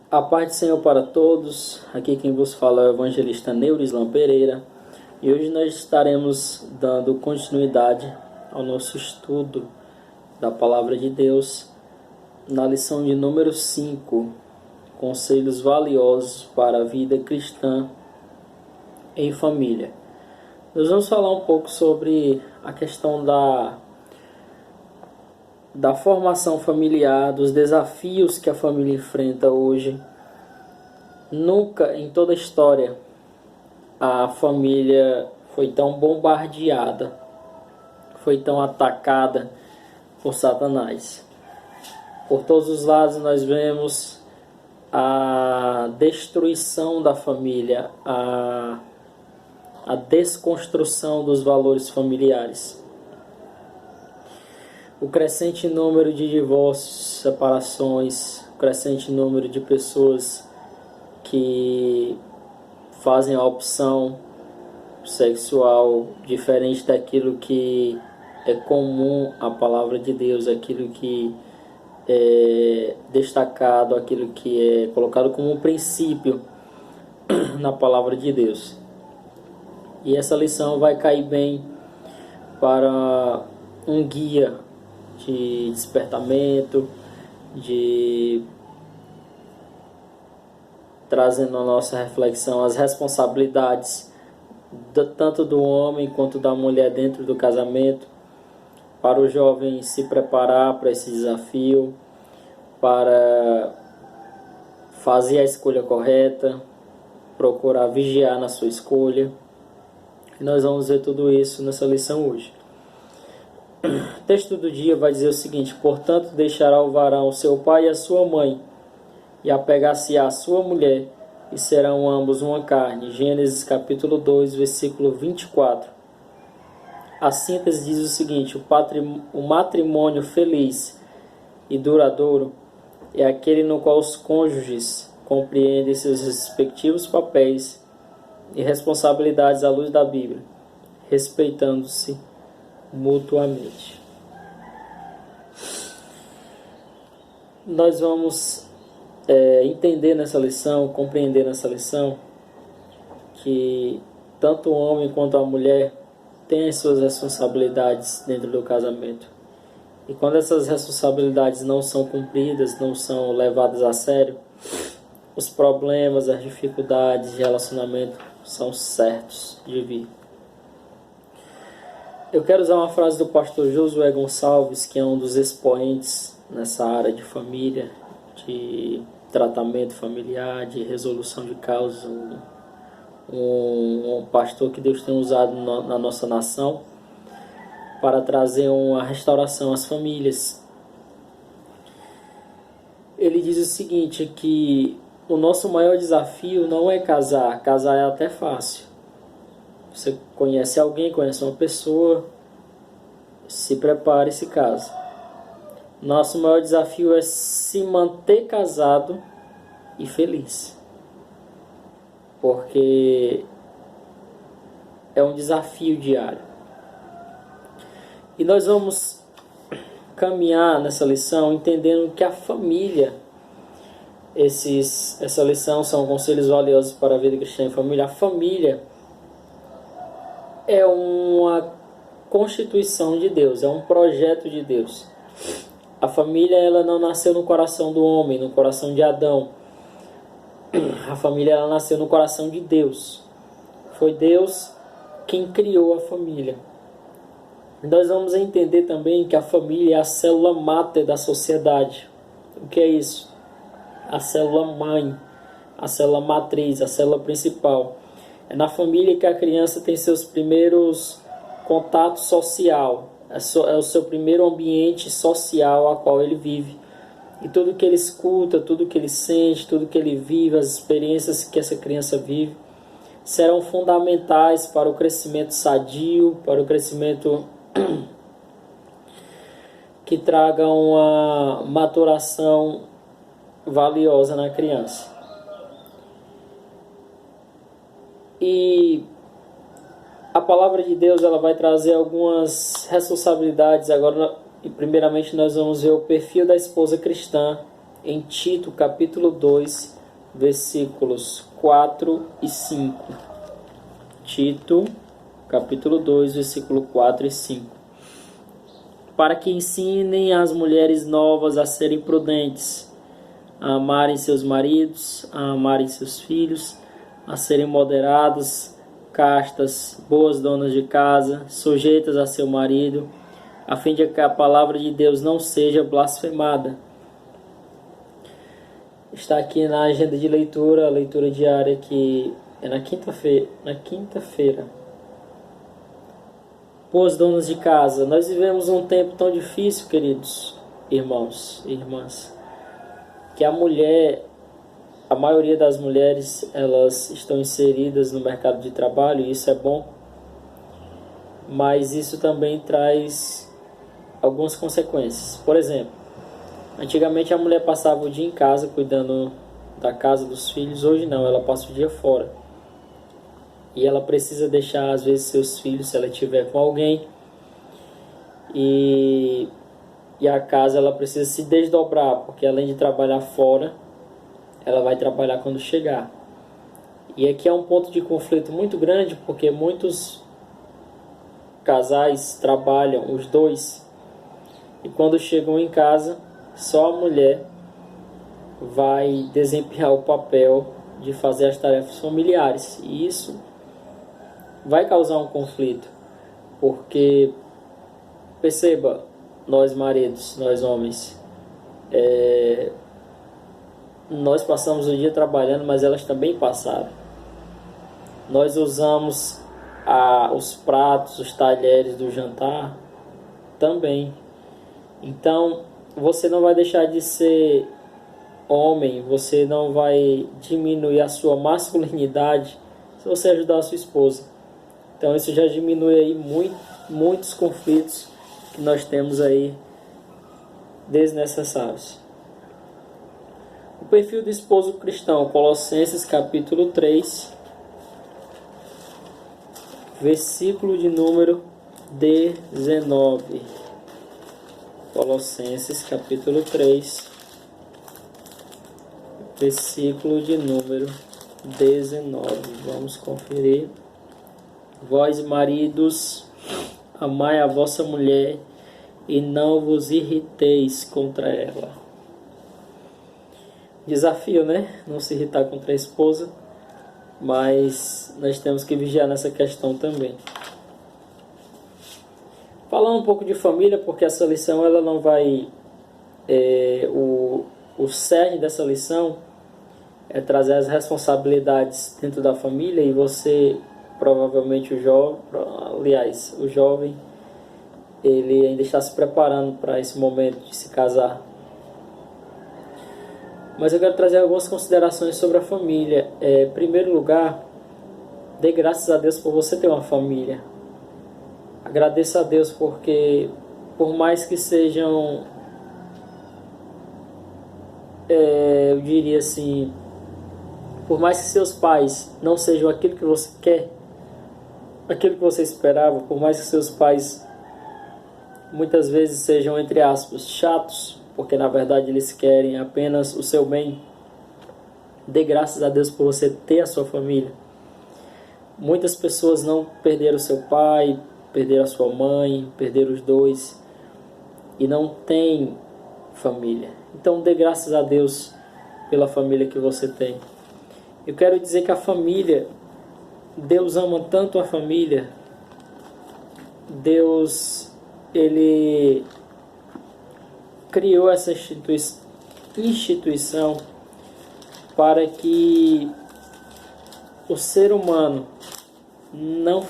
A paz do Senhor para todos. Aqui quem vos fala é o evangelista Neurislan Pereira. E hoje nós estaremos dando continuidade ao nosso estudo da Palavra de Deus na lição de número 5, Conselhos valiosos para a vida cristã em família. Nós vamos falar um pouco sobre a questão da formação familiar, dos desafios que a família enfrenta hoje. Nunca em toda a história a família foi tão bombardeada, foi tão atacada por Satanás. Por todos os lados nós vemos a destruição da família, a desconstrução dos valores familiares. O crescente número de divórcios, separações, o crescente número de pessoas que fazem a opção sexual diferente daquilo que é comum à palavra de Deus, aquilo que é destacado, aquilo que é colocado como um princípio na palavra de Deus. E essa lição vai cair bem para um guia de despertamento, de trazendo a nossa reflexão as responsabilidades tanto do homem quanto da mulher dentro do casamento, para o jovem se preparar para esse desafio, para fazer a escolha correta, procurar vigiar na sua escolha. E nós vamos ver tudo isso nessa lição hoje. O texto do dia vai dizer o seguinte: portanto deixará o varão seu pai e a sua mãe, e apegar-se-á a sua mulher, e serão ambos uma carne. Gênesis capítulo 2, versículo 24. A síntese diz o seguinte: o matrimônio feliz e duradouro é aquele no qual os cônjuges compreendem seus respectivos papéis e responsabilidades à luz da Bíblia, respeitando-se mutuamente. Nós vamos entender nessa lição, compreender nessa lição, que tanto o homem quanto a mulher têm as suas responsabilidades dentro do casamento. E quando essas responsabilidades não são cumpridas, não são levadas a sério, os problemas, as dificuldades de relacionamento são certos de vir. Eu quero usar uma frase do pastor Josué Gonçalves, que é um dos expoentes nessa área de família, de tratamento familiar, de resolução de causas, um pastor que Deus tem usado na nossa nação para trazer uma restauração às famílias. Ele diz o seguinte, que o nosso maior desafio não é casar é até fácil. Você conhece alguém, conhece uma pessoa, se prepare e se case. Nosso maior desafio é se manter casado e feliz. Porque é um desafio diário. E nós vamos caminhar nessa lição entendendo que a família, essa lição são conselhos valiosos para a vida cristã em família. A família é uma constituição de Deus, é um projeto de Deus. A família, ela não nasceu no coração do homem, no coração de Adão. A família, ela nasceu no coração de Deus. Foi Deus quem criou a família. Nós vamos entender também que a família é a célula máter da sociedade. O que é isso? A célula mãe, a célula matriz, a célula principal. É na família que a criança tem seus primeiros contatos social. É o seu primeiro ambiente social a qual ele vive. E tudo que ele escuta, tudo que ele sente, tudo que ele vive, as experiências que essa criança vive, serão fundamentais para o crescimento sadio, para o crescimento que traga uma maturação valiosa na criança. E a palavra de Deus, ela vai trazer algumas responsabilidades. Agora, primeiramente, nós vamos ver o perfil da esposa cristã em Tito, capítulo 2, versículos 4 e 5. Tito, capítulo 2, versículo 4 e 5. Para que ensinem as mulheres novas a serem prudentes, a amarem seus maridos, a amarem seus filhos, a serem moderadas, castas, boas donas de casa, sujeitas a seu marido, a fim de que a palavra de Deus não seja blasfemada. Está aqui na agenda de leitura, a leitura diária que é na quinta-feira. Boas donas de casa, nós vivemos um tempo tão difícil, queridos irmãos e irmãs, que a maioria das mulheres, elas estão inseridas no mercado de trabalho, e isso é bom, mas isso também traz algumas consequências. Por exemplo, antigamente a mulher passava o dia em casa cuidando da casa dos filhos, hoje não, ela passa o dia fora. E ela precisa deixar às vezes seus filhos, se ela estiver com alguém, e a casa ela precisa se desdobrar, porque além de trabalhar fora, ela vai trabalhar quando chegar. E aqui é um ponto de conflito muito grande, porque muitos casais trabalham os dois, e quando chegam em casa, só a mulher vai desempenhar o papel de fazer as tarefas familiares. E isso vai causar um conflito, porque, perceba, nós maridos, nós homens, nós passamos o dia trabalhando, mas elas também passaram. Nós usamos os pratos, os talheres do jantar também. Então, você não vai deixar de ser homem, você não vai diminuir a sua masculinidade se você ajudar a sua esposa. Então isso já diminui aí muitos conflitos que nós temos aí desnecessários. O perfil do esposo cristão, Colossenses capítulo 3, versículo de número 19. Colossenses capítulo 3, versículo de número 19. Vamos conferir. Vós, maridos, amai a vossa mulher e não vos irriteis contra ela. Desafio, né? Não se irritar contra a esposa, mas nós temos que vigiar nessa questão também. Falando um pouco de família, porque essa lição ela não vai... o cerne dessa lição é trazer as responsabilidades dentro da família, e você... provavelmente o jovem, ele ainda está se preparando para esse momento de se casar. Mas eu quero trazer algumas considerações sobre a família. Em primeiro lugar, dê graças a Deus por você ter uma família. Agradeça a Deus porque, por mais que sejam, eu diria assim, por mais que seus pais não sejam aquilo que você quer, aquilo que você esperava, por mais que seus pais muitas vezes sejam, entre aspas, chatos, porque na verdade eles querem apenas o seu bem, dê graças a Deus por você ter a sua família. Muitas pessoas não perderam seu pai, perderam a sua mãe, perderam os dois e não têm família. Então dê graças a Deus pela família que você tem. Eu quero dizer que a família, Deus ama tanto a família. Deus, Ele criou essa instituição para que o ser humano não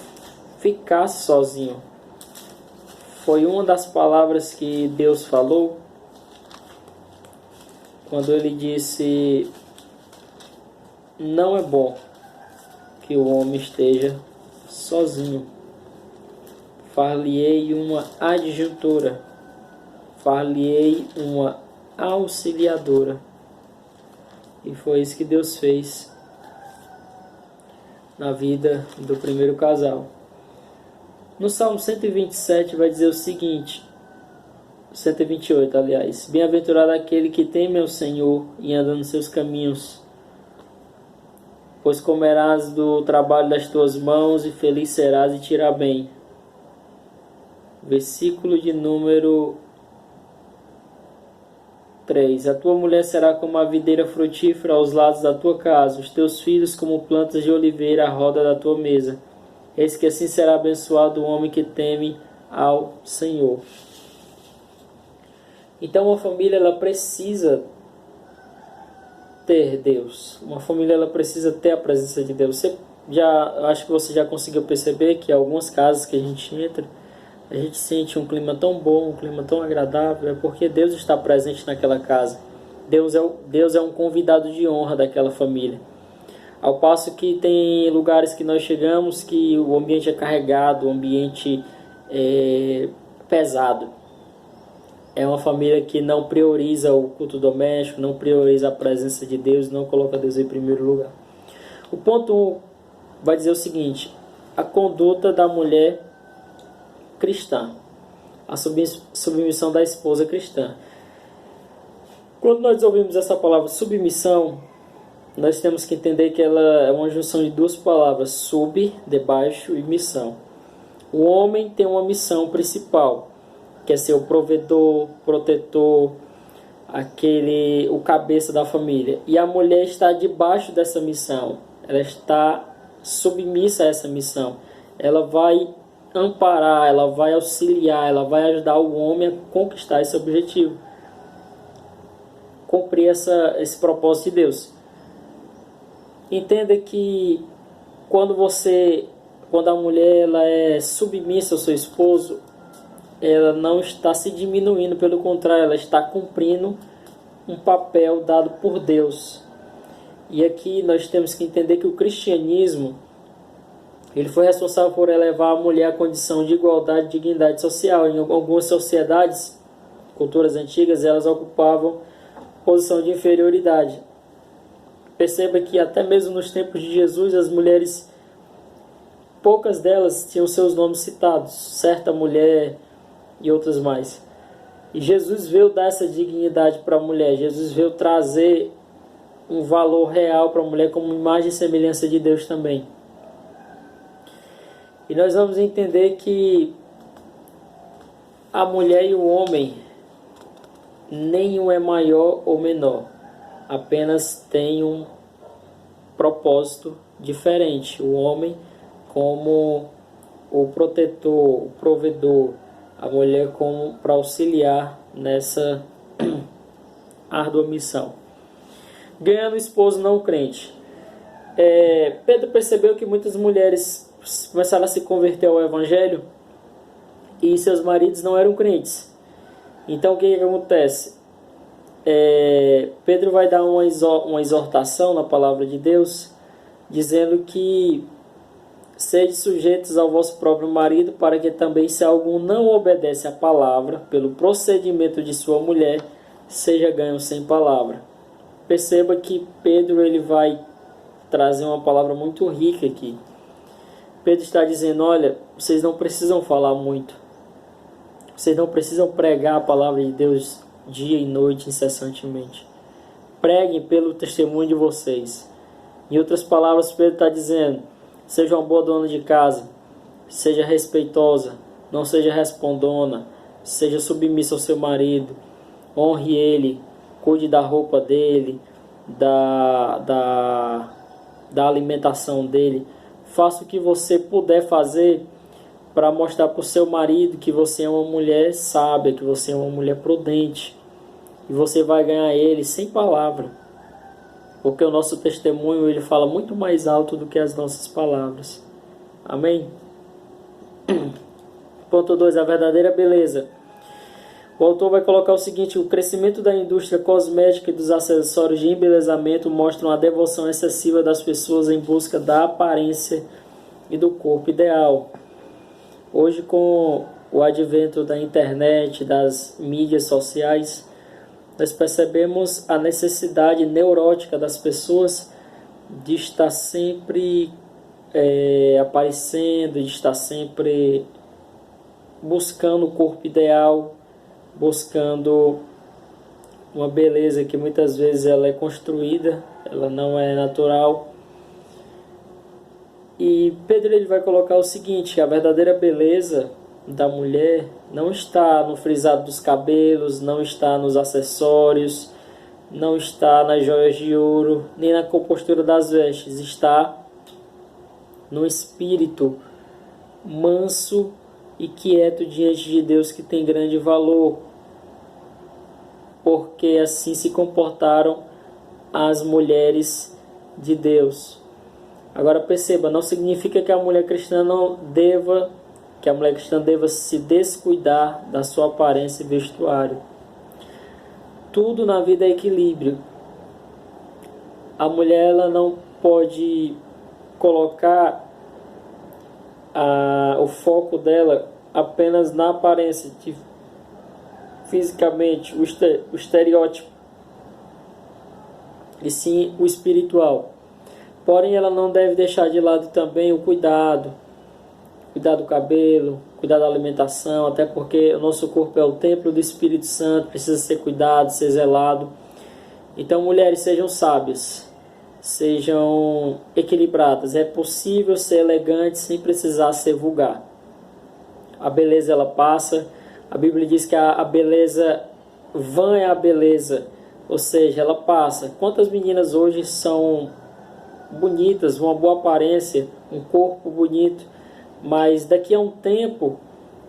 ficasse sozinho. Foi uma das palavras que Deus falou quando Ele disse: não é bom que o homem esteja sozinho. Far-lhe-ei uma adjuntora, far-lhe-ei uma auxiliadora. E foi isso que Deus fez na vida do primeiro casal. No Salmo 127 vai dizer o seguinte: 128, aliás. Bem-aventurado aquele que teme ao Senhor e anda nos seus caminhos, pois comerás do trabalho das tuas mãos e feliz serás e te irá bem. Versículo de número 3. A tua mulher será como a videira frutífera aos lados da tua casa, os teus filhos como plantas de oliveira à roda da tua mesa. Eis que assim será abençoado o homem que teme ao Senhor. Então uma família ela precisa ter Deus. Uma família ela precisa ter a presença de Deus. Acho que você já conseguiu perceber que algumas casas que a gente entra, a gente sente um clima tão bom, um clima tão agradável, é porque Deus está presente naquela casa. Deus é um convidado de honra daquela família. Ao passo que tem lugares que nós chegamos que o ambiente é carregado, o ambiente é pesado. É uma família que não prioriza o culto doméstico, não prioriza a presença de Deus, não coloca Deus em primeiro lugar. O ponto 1 vai dizer o seguinte: a conduta da mulher cristã, a submissão da esposa cristã. Quando nós ouvimos essa palavra submissão, nós temos que entender que ela é uma junção de duas palavras, sub, debaixo, e missão. O homem tem uma missão principal, que é ser o provedor, protetor, o cabeça da família. E a mulher está debaixo dessa missão, ela está submissa a essa missão. Ela vai amparar, ela vai auxiliar, ela vai ajudar o homem a conquistar esse objetivo, cumprir esse propósito de Deus. Entenda que quando a mulher ela é submissa ao seu esposo, ela não está se diminuindo, pelo contrário, ela está cumprindo um papel dado por Deus. E aqui nós temos que entender que o cristianismo ele foi responsável por elevar a mulher à condição de igualdade e dignidade social. Em algumas sociedades, culturas antigas, elas ocupavam posição de inferioridade. Perceba que até mesmo nos tempos de Jesus, as mulheres, poucas delas tinham seus nomes citados, certa mulher e outras mais. E Jesus veio dar essa dignidade para a mulher. Jesus veio trazer um valor real para a mulher como imagem e semelhança de Deus também. E nós vamos entender que a mulher e o homem, nenhum é maior ou menor, apenas tem um propósito diferente. O homem como o protetor, o provedor, a mulher como para auxiliar nessa árdua missão. Ganhando esposo não crente. Pedro percebeu que muitas mulheres começaram a se converter ao evangelho e seus maridos não eram crentes. Então o que acontece? Pedro vai dar uma exortação na palavra de Deus, dizendo que sede sujeitos ao vosso próprio marido, para que também, se algum não obedece à palavra, pelo procedimento de sua mulher, seja ganho sem palavra. Perceba que Pedro ele vai trazer uma palavra muito rica aqui. Pedro está dizendo, olha, vocês não precisam falar muito. Vocês não precisam pregar a palavra de Deus dia e noite, incessantemente. Preguem pelo testemunho de vocês. Em outras palavras, Pedro está dizendo, seja uma boa dona de casa, seja respeitosa, não seja respondona, seja submissa ao seu marido, honre ele, cuide da roupa dele, da alimentação dele. Faça o que você puder fazer para mostrar para o seu marido que você é uma mulher sábia, que você é uma mulher prudente. E você vai ganhar ele sem palavra. Porque o nosso testemunho ele fala muito mais alto do que as nossas palavras. Amém? Ponto 2. A verdadeira beleza. O autor vai colocar o seguinte: o crescimento da indústria cosmética e dos acessórios de embelezamento mostram a devoção excessiva das pessoas em busca da aparência e do corpo ideal. Hoje, com o advento da internet, das mídias sociais, nós percebemos a necessidade neurótica das pessoas de estar sempre aparecendo, de estar sempre buscando o corpo ideal, buscando uma beleza que muitas vezes ela é construída, ela não é natural. E Pedro ele vai colocar o seguinte, que a verdadeira beleza da mulher não está no frisado dos cabelos, não está nos acessórios, não está nas joias de ouro, nem na compostura das vestes, está no espírito manso e quieto diante de Deus, que tem grande valor, porque assim se comportaram as mulheres de Deus. Agora perceba, não significa que a mulher cristã deva se descuidar da sua aparência e vestuário. Tudo na vida é equilíbrio. A mulher ela não pode colocar o foco dela apenas na aparência, fisicamente, o estereótipo, e sim o espiritual. Porém, ela não deve deixar de lado também o cuidar do cabelo, cuidar da alimentação, até porque o nosso corpo é o templo do Espírito Santo, precisa ser cuidado, ser zelado. Então, mulheres, sejam sábias, sejam equilibradas. É possível ser elegante sem precisar ser vulgar. A beleza ela passa. A Bíblia diz que a beleza, vã é a beleza, ou seja, ela passa. Quantas meninas hoje são bonitas, uma boa aparência, um corpo bonito, mas daqui a um tempo,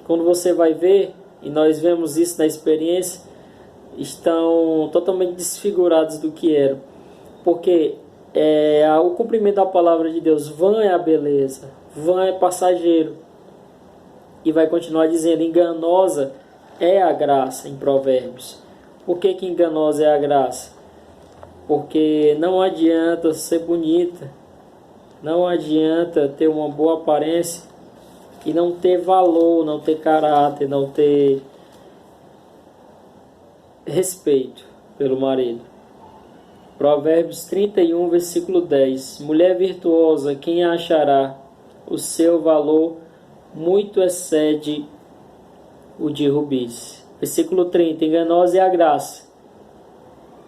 quando você vai ver, e nós vemos isso na experiência, estão totalmente desfigurados do que eram, porque o cumprimento da palavra de Deus, vã é a beleza, vã é passageiro, e vai continuar dizendo, enganosa é a graça, em Provérbios. Por que enganosa é a graça? Porque não adianta ser bonita, não adianta ter uma boa aparência e não ter valor, não ter caráter, não ter respeito pelo marido. Provérbios 31, versículo 10. Mulher virtuosa, quem a achará? O seu valor muito excede o de rubis. Versículo 30. Enganosa é a graça,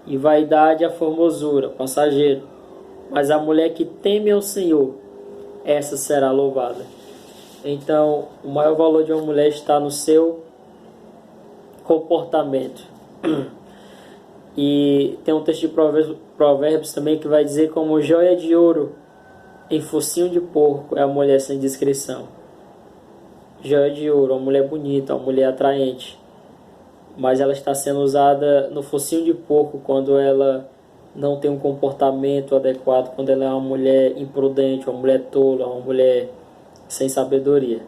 e vaidade a formosura, passageiro. Mas a mulher que teme ao Senhor, essa será louvada. Então, o maior valor de uma mulher está no seu comportamento. E tem um texto de Provérbios também que vai dizer: como joia de ouro em focinho de porco é a mulher sem discrição. Joia de ouro, uma mulher bonita, uma mulher atraente, mas ela está sendo usada no focinho de porco quando ela não tem um comportamento adequado, quando ela é uma mulher imprudente, uma mulher tola, uma mulher sem sabedoria.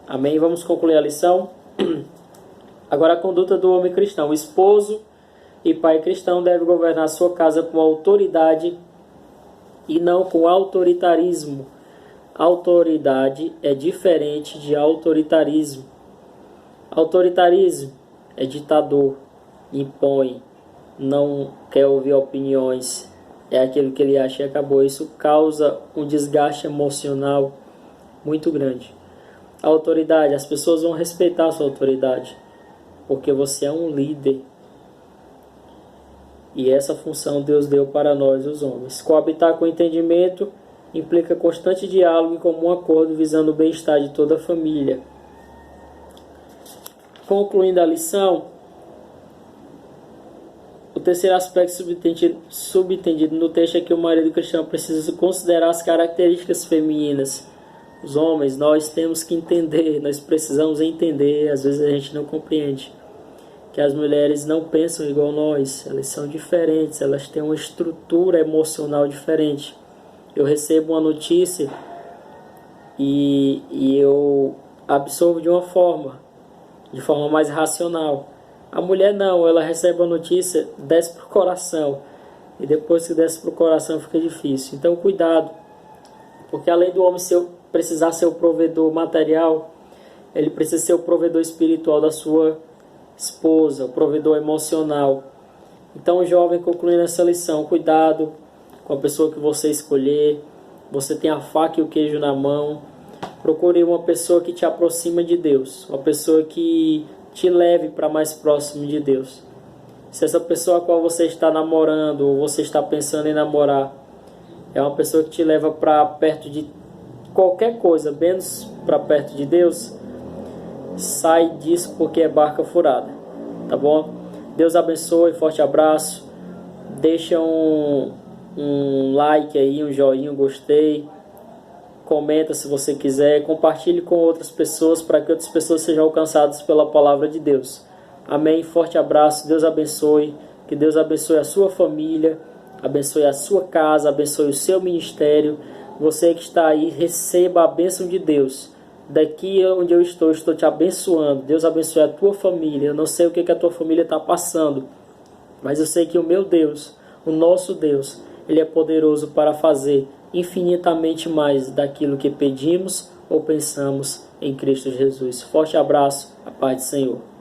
Amém? Vamos concluir a lição? Agora, a conduta do homem cristão. O esposo e pai cristão deve governar sua casa com autoridade e não com autoritarismo. Autoridade é diferente de autoritarismo. Autoritarismo é ditador, impõe, não quer ouvir opiniões, é aquilo que ele acha e acabou. Isso causa um desgaste emocional muito grande. A autoridade, as pessoas vão respeitar a sua autoridade, porque você é um líder. E essa função Deus deu para nós, os homens. Coabitar com entendimento implica constante diálogo e comum acordo visando o bem-estar de toda a família. Concluindo a lição, o terceiro aspecto subentendido no texto é que o marido cristão precisa considerar as características femininas. Os homens, nós temos que entender, nós precisamos entender, às vezes a gente não compreende, que as mulheres não pensam igual nós, elas são diferentes, elas têm uma estrutura emocional diferente. Eu recebo uma notícia e eu absorvo de forma mais racional. A mulher não, ela recebe a notícia, desce para o coração, e depois que desce para o coração fica difícil. Então cuidado, porque além do homem precisar ser o provedor material, ele precisa ser o provedor espiritual da sua esposa, o provedor emocional. Então, jovem, concluindo essa lição, cuidado com a pessoa que você escolher. Você tem a faca e o queijo na mão. Procure uma pessoa que te aproxima de Deus, uma pessoa que te leve para mais próximo de Deus. Se essa pessoa a qual você está namorando ou você está pensando em namorar é uma pessoa que te leva para perto de qualquer coisa, menos para perto de Deus, sai disso porque é barca furada, tá bom? Deus abençoe, forte abraço. Deixa um like aí, um joinha, um gostei. Comenta se você quiser. Compartilhe com outras pessoas para que outras pessoas sejam alcançadas pela palavra de Deus. Amém? Forte abraço. Deus abençoe. Que Deus abençoe a sua família, abençoe a sua casa, abençoe o seu ministério. Você que está aí, receba a bênção de Deus. Daqui onde eu estou te abençoando. Deus abençoe a tua família. Eu não sei o que a tua família está passando, mas eu sei que o meu Deus, o nosso Deus, Ele é poderoso para fazer infinitamente mais daquilo que pedimos ou pensamos em Cristo Jesus. Forte abraço, a paz do Senhor.